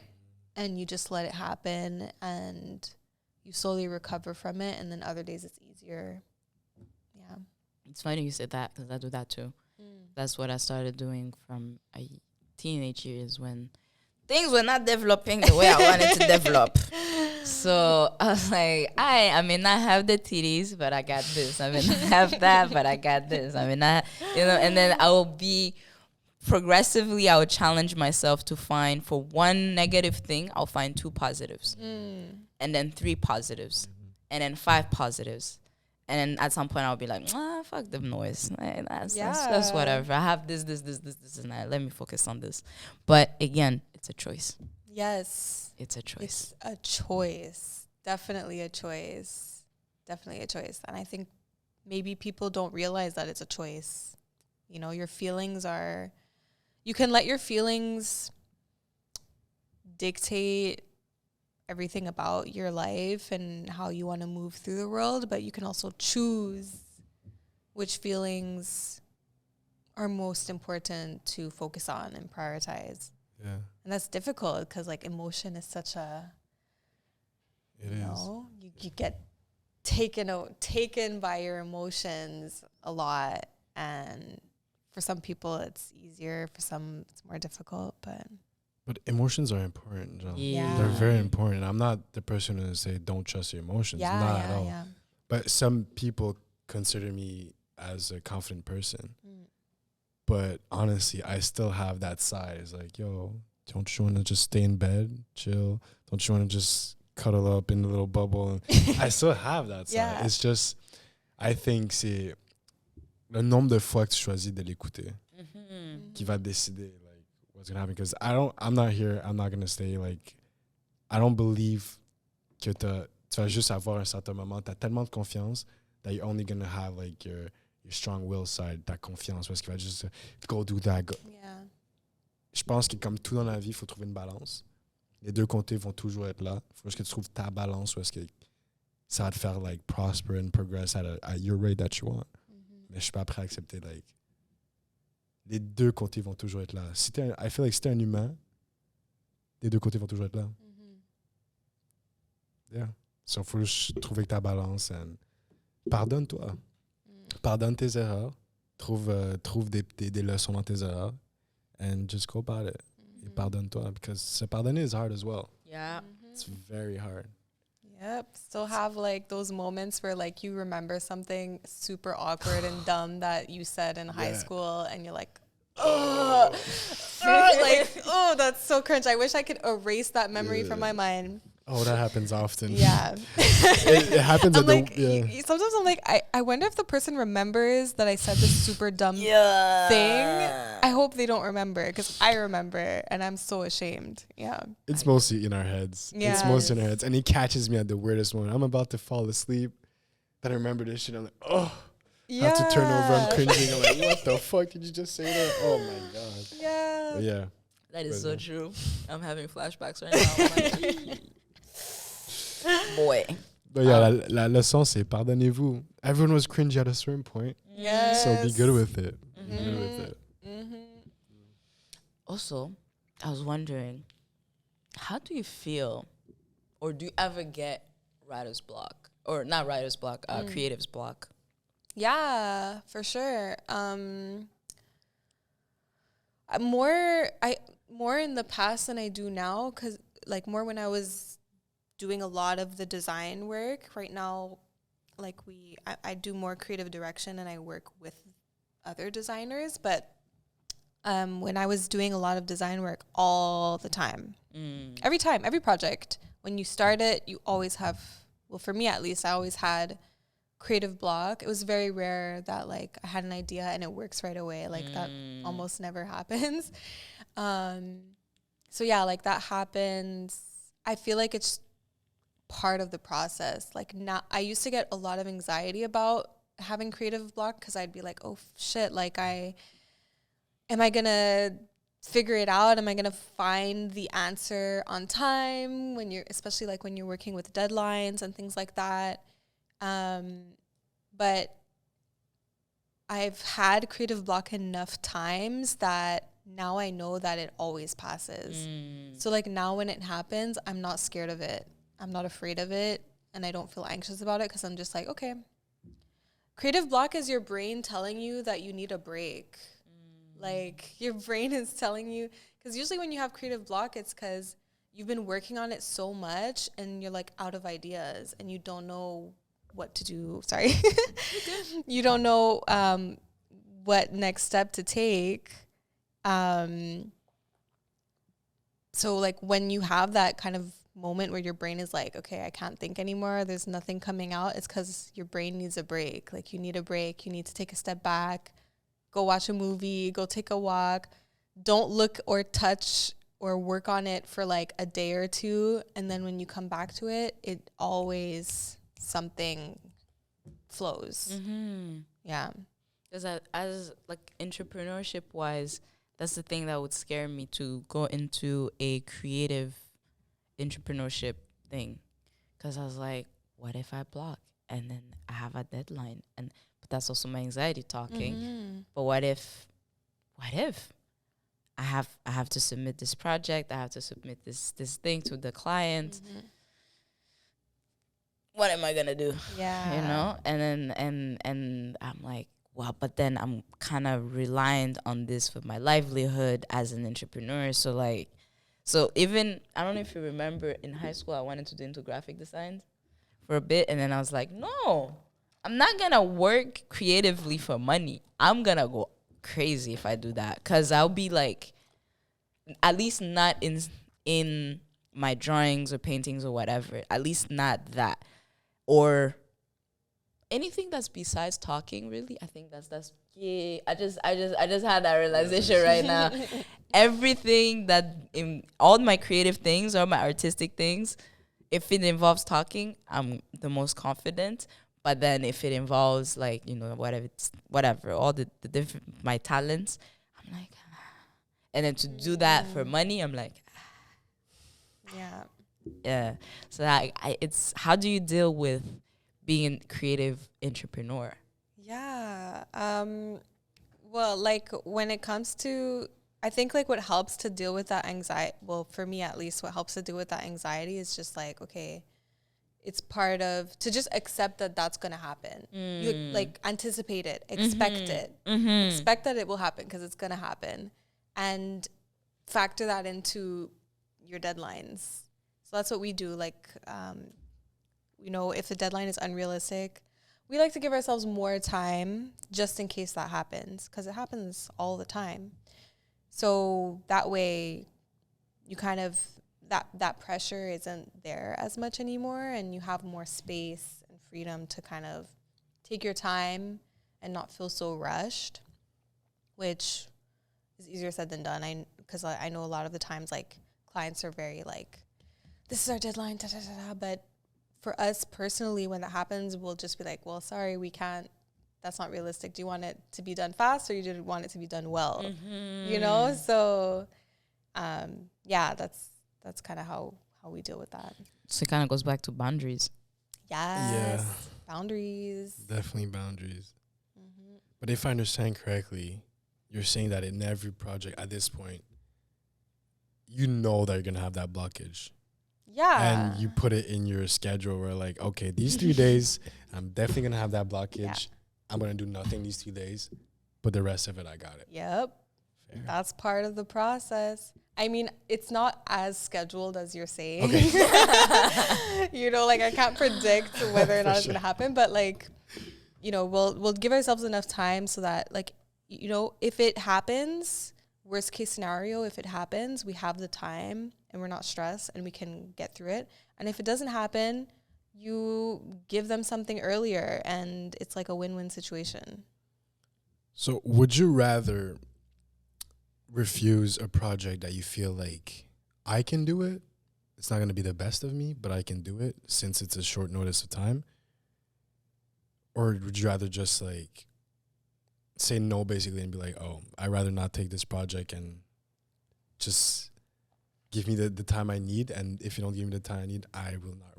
and you just let it happen and you slowly recover from it. And then other days it's easier. Yeah. It's funny you said that because I do that too. That's what I started doing from a teenage years when things were not developing the way I wanted to develop. So I was like, I may not have the titties, but I got this. I may not have that, but I got this. I may not, and then I will be progressively, I will challenge myself to find for one negative thing, I'll find 2 positives. And then 3 positives. And then 5 positives. And then at some point I'll be like, fuck the noise. Like, that's whatever. I have this, and that. Let me focus on this. But again, it's a choice. Yes. It's a choice. It's a choice. Definitely a choice. And I think maybe people don't realize that it's a choice. You know, your feelings are, you can let your feelings dictate everything about your life and how you want to move through the world, but you can also choose which feelings are most important to focus on and prioritize. Yeah. And that's difficult because like emotion is such a, you get taken by your emotions a lot, and for some people it's easier, for some it's more difficult, But emotions are important, John. Yeah. They're very important. I'm not the person to say don't trust your emotions. Not at all. Yeah. But some people consider me as a confident person. But honestly, I still have that side. It's like, yo, don't you want to just stay in bed, chill? Don't you want to just cuddle up in a little bubble? I still have that side. Yeah. It's just, I think c'est le nombre de fois que tu choisis de l'écouter qui va décider like what's gonna happen. Because I'm not here. I'm not gonna stay like. I don't believe que tu vas juste avoir un certain moment. T'as tellement de confiance that you're only gonna have like your strong will side, ta confiance, parce qu'il va juste go do that. Yeah. Je pense que comme tout dans la vie, il faut trouver une balance. Les deux côtés vont toujours être là. Il faut juste que tu trouves ta balance où est-ce que ça va te faire like prosper and progress at your rate that you want. Mais je suis pas prêt à accepter like les deux côtés vont toujours être là. I feel like si t'es un humain, les deux côtés vont toujours être là. Yeah. So il faut juste trouver ta balance and pardonne-toi. Pardonne tes erreurs. Trouve des leçons dans tes erreurs. And just go about it. Et pardonne-toi. Because se pardonner is hard as well. Yeah. It's very hard. Yep. Still have like those moments where like you remember something super awkward and dumb that you said in high school and you're like, oh, that's so cringe. I wish I could erase that memory from my mind. Oh, that happens often. Yeah. it happens I'm at like, sometimes I'm like, I wonder if the person remembers that I said this super dumb thing. I hope they don't remember because I remember and I'm so ashamed. Yeah. It's mostly in our heads. Yeah. It's mostly in our heads. And he catches me at the weirdest moment. I'm about to fall asleep. Then I remember this shit. I'm like, oh. Yeah. I have to turn over. I'm cringing. I'm like, what the fuck did you just say that? Oh my God. Yeah. But yeah. That is so true. I'm having flashbacks right now. I'm like, boy. But yeah, la leçon, c'est pardonnez-vous. Everyone was cringy at a certain point. Yes. So be good with it. Be good with it. Also, I was wondering, how do you feel, or do you ever get writer's block? Or not writer's block, creative's block? Yeah, for sure. More in the past than I do now, because like more when I was doing a lot of the design work. Right now, like I do more creative direction and I work with other designers, but when I was doing a lot of design work all the time, every project, when you start it, you always have, well, for me at least, I always had creative block. It was very rare that like I had an idea and it works right away. Like that almost never happens. So yeah, like that happens. I feel like it's part of the process. Like now, I used to get a lot of anxiety about having creative block because I'd be like, oh shit, like am I gonna figure it out? Am I gonna find the answer on time especially like when you're working with deadlines and things like that? But I've had creative block enough times that now I know that it always passes. So like now when it happens, I'm not scared of it. I'm not afraid of it. And I don't feel anxious about it because I'm just like, okay. Creative block is your brain telling you that you need a break. Like your brain is telling you, because usually when you have creative block, it's because you've been working on it so much and you're like out of ideas and you don't know what to do. Sorry. You don't know what next step to take. So like when you have that kind of moment where your brain is like, okay, I can't think anymore, there's nothing coming out, it's because your brain needs a break. Like you need a break. You need to take a step back, go watch a movie, go take a walk. Don't look or touch or work on it for like a day or two. And then when you come back to it, it always something flows. Yeah. Because as like entrepreneurship wise, that's the thing that would scare me, to go into a creative entrepreneurship thing. Because I was like, what if I block and then I have a deadline? But that's also my anxiety talking. But what if I have to submit this project, I have to submit this thing to the client? What am I gonna do? Yeah. You know? And then and I'm like, wow, but then I'm kind of reliant on this for my livelihood as an entrepreneur. So even, I don't know if you remember, in high school, I wanted to do into graphic design for a bit. And then I was like, no, I'm not going to work creatively for money. I'm going to go crazy if I do that. Because I'll be like, at least not in my drawings or paintings or whatever. At least not that. Or anything that's besides talking, really. I think that's yeah. I just had that realization right now. Everything that in all my creative things or my artistic things, if it involves talking, I'm the most confident. But then if it involves like, you know, whatever, all the different my talents, I'm like, and then to do that for money, I'm like, yeah. So that it's, how do you deal with being a creative entrepreneur? Yeah. Well, like when it comes to, I think like what helps to deal with that anxiety, well, for me at least, what helps to deal with that anxiety is just like, okay, it's part of, to just accept that that's going to happen. You like anticipate it, expect it, expect that it will happen because it's going to happen, and factor that into your deadlines. So that's what we do. Like, you know, if the deadline is unrealistic, we like to give ourselves more time just in case that happens, because it happens all the time. So that way you kind of, that pressure isn't there as much anymore, and you have more space and freedom to kind of take your time and not feel so rushed, which is easier said than done. Because I know a lot of the times like clients are very like, this is our deadline, but for us personally, when that happens, we'll just be like, well, sorry, we can't, that's not realistic. Do you want it to be done fast, or you didn't want it to be done well? You know? So, yeah, that's kind of how we deal with that. So it kind of goes back to boundaries. Yes. Yeah. Boundaries. Definitely boundaries. But if I understand correctly, you're saying that in every project at this point, you know that you're going to have that blockage. Yeah. And you put it in your schedule where like, okay, these 3 days, I'm definitely going to have that blockage. Yeah. I'm going to do nothing these 2 days, but the rest of it, I got it. Yep. Fair. That's part of the process. I mean, it's not as scheduled as you're saying. Okay. You know, like I can't predict whether or not it's going to happen, but like, you know, we'll give ourselves enough time so that like, you know, if it happens, worst case scenario, if it happens, we have the time and we're not stressed and we can get through it. And if it doesn't happen, you give them something earlier and it's like a win-win situation. So would you rather refuse a project that you feel like I can do it? It's not going to be the best of me, but I can do it since it's a short notice of time? Or would you rather just like say no basically and be like, oh, I'd rather not take this project and just give me the time I need. And if you don't give me the time I need, I will not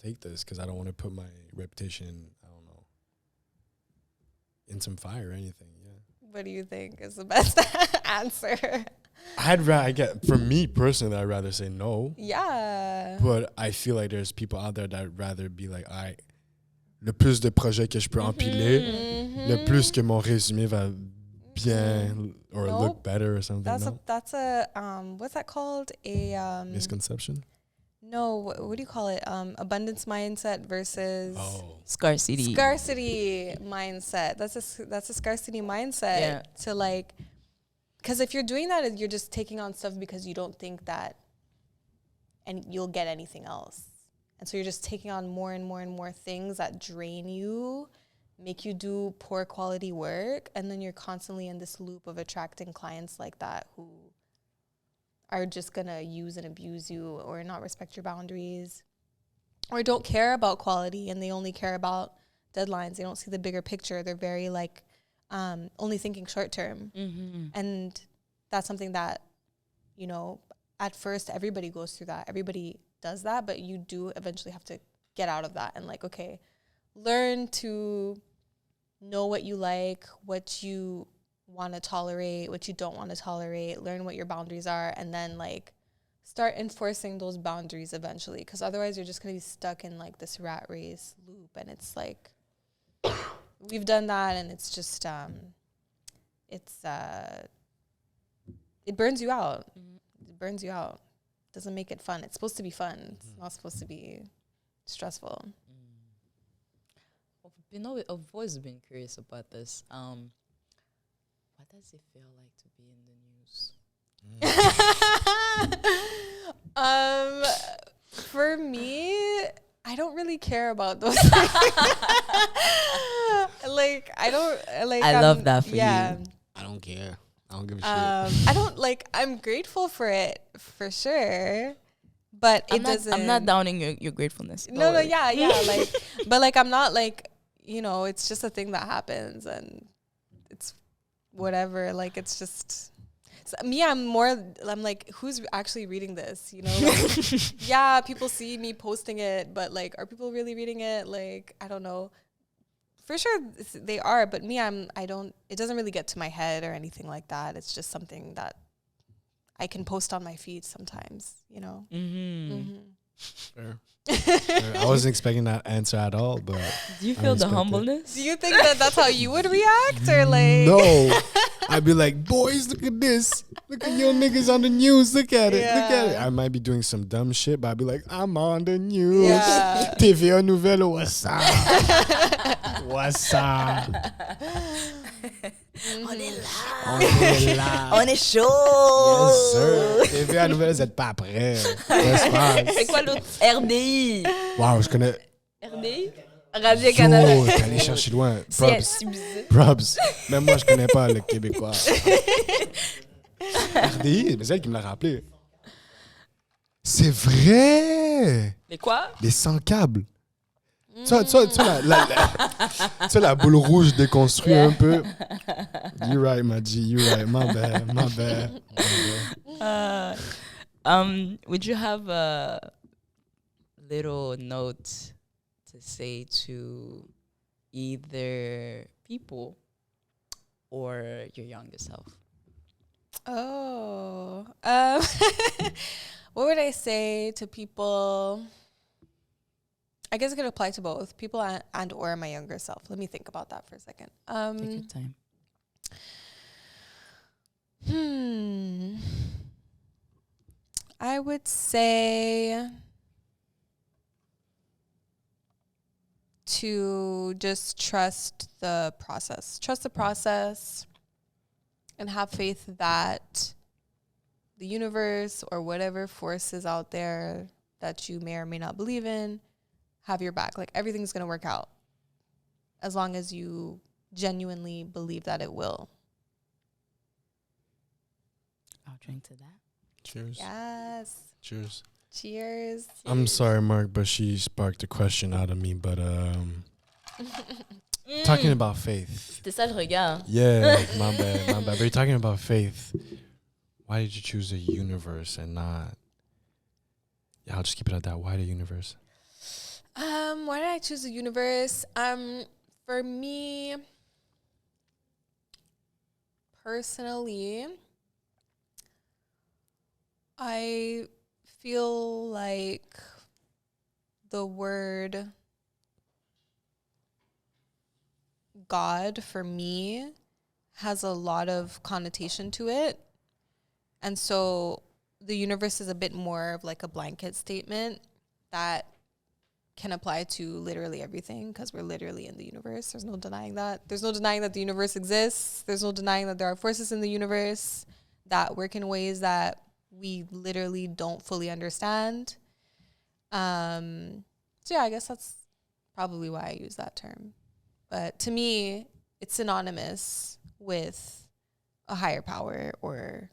take this because I don't want to put my reputation, I don't know, in some fire or anything. Yeah. What do you think is the best answer? For me personally, I'd rather say no. Yeah. But I feel like there's people out there that would rather be like, le plus de projets que je peux empiler, le plus que mon résumé va bien or look better or something. That's a what's that called? A misconception? No, what do you call it? Abundance mindset versus scarcity mindset. That's a scarcity mindset. Yeah. To like, because if you're doing that, you're just taking on stuff because you don't think that, and you'll get anything else. And so you're just taking on more and more and more things that drain you, make you do poor quality work, and then you're constantly in this loop of attracting clients like that who are just gonna use and abuse you or not respect your boundaries or don't care about quality and they only care about deadlines. They don't see the bigger picture. They're very like only thinking short term. Mm-hmm. And that's something that, you know, at first everybody goes through that. Everybody does that, but you do eventually have to get out of that and like, okay, learn to know what you like, what you want to tolerate, what you don't want to tolerate, learn what your boundaries are, and then like start enforcing those boundaries eventually, because otherwise you're just going to be stuck in like this rat race loop. And it's like we've done that, and it's just it burns you out. It burns you out. Doesn't make it fun. It's supposed to be fun. It's not supposed to be stressful. You know, I've always been curious about this. What does it feel like to be in the news? For me, I don't really care about those things. Like, I don't like. I love that for you. I don't care. I don't give a shit. I don't like. I'm grateful for it for sure, but I'm not downing your gratefulness. No, yeah, like, but like, I'm not like, you know, it's just a thing that happens, and it's whatever. Like, it's just me. I'm like, who's actually reading this? You know, like, yeah, people see me posting it, but like, are people really reading it? Like, I don't know. For sure they are, but me, it doesn't really get to my head or anything like that. It's just something that I can post on my feed sometimes, you know? Fair. I wasn't expecting that answer at all, but do you feel the humbleness? Do you think that that's how you would react, or like? No, I'd be like, boys, look at this. Look at your niggas on the news. Look at it. Look at it. I might be doing some dumb shit, but I'd be like, I'm on the news. Yeah. TVA Nouvelle, what's up? What's up? On est là. On est là. On est chaud. Yes, sir. TVA Nouvelle, vous êtes pas prêts. C'est quoi l'autre? RDI. Wow, je connais. RDI? Radio-Canada. Yo, t'es allé chercher loin. Props. Props. Même moi, je connais pas le québécois. RDI, mais c'est elle qui me l'a rappelé. C'est vrai! Les quoi? Les sans câbles. Tu vois la boule rouge déconstruite un peu. You're right, my G. You're right. My bad. Would you have a little note to say to either people or your younger self? Oh, what would I say to people? I guess it could apply to both people and or my younger self. Let me think about that for a second. Take your time. I would say to just trust the process. Trust the process. and have faith that the universe or whatever forces out there that you may or may not believe in have your back. Like, everything's going to work out as long as you genuinely believe that it will. I'll drink to that. Cheers. Yes. Cheers. Cheers. I'm sorry, Mark, but she sparked a question out of me. But talking about faith. C'était ça, je regarde. Yeah, like, my bad. But you're talking about faith. Why did you choose the universe and not? Yeah, I'll just keep it at that. Why the universe? Why did I choose the universe? For me, personally, I feel like the word God for me has a lot of connotation to it. And so the universe is a bit more of like a blanket statement that can apply to literally everything, because we're literally in the universe. There's no denying that. There's no denying that the universe exists. There's no denying that there are forces in the universe that work in ways that we literally don't fully understand. So yeah, I guess that's probably why I use that term. But to me, it's synonymous with a higher power or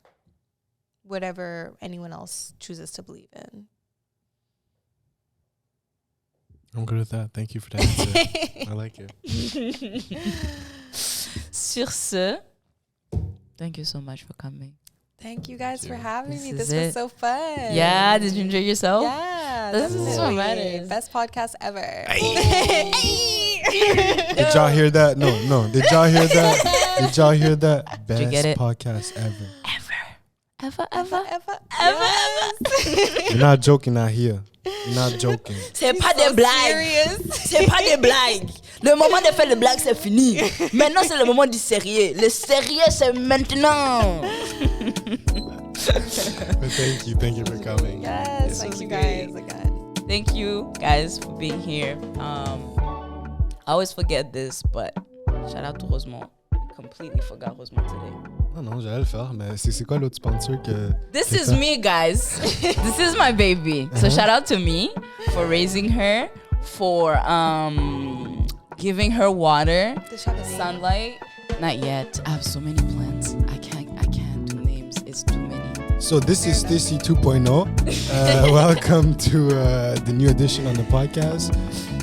whatever anyone else chooses to believe in. I'm good with that. Thank you for the answer. I like it. Sur ce, thank you so much for coming. Thank you guys for having me. This This is was so fun. Yeah, did you enjoy yourself? Yeah, This is what definitely. matters. Best podcast ever. Did y'all hear that? No. Did y'all hear that? Did y'all hear that? Did you Best get it? podcast ever. Ever. You're not joking out here. You're not joking. C'est pas des blagues. C'est pas des blagues. Le moment de faire les blagues, c'est fini. Maintenant, c'est le moment du sérieux. Le sérieux, c'est maintenant. But thank you for coming. Yes, thank you guys again. Thank you guys for being here. I always forget this, but shout out to Rosemont. Completely forgot Rosemont today. Non, j'allais le faire, mais c'est quoi l'autre sponsor que... This is me, guys. This is my baby. So shout out to me for raising her, for giving her water, sunlight. Not yet. I have so many plants. I can't do names. It's too many. So this is Stacy 2.0. Welcome to the new edition on the podcast.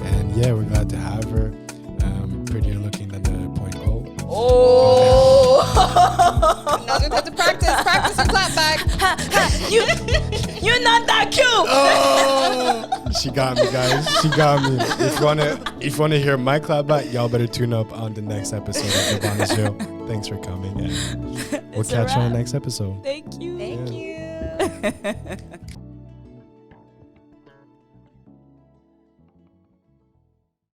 And yeah, we're glad to have her. Prettier looking than the 0.0. Oh! Now you have to practice your clapback. You're not that cute. Oh! She got me, guys. She got me. If you wanna hear my clap back, y'all better tune up on the next episode of the Bonus Show. Thanks for coming. And we'll catch you on the next episode. Thank you. Thank you.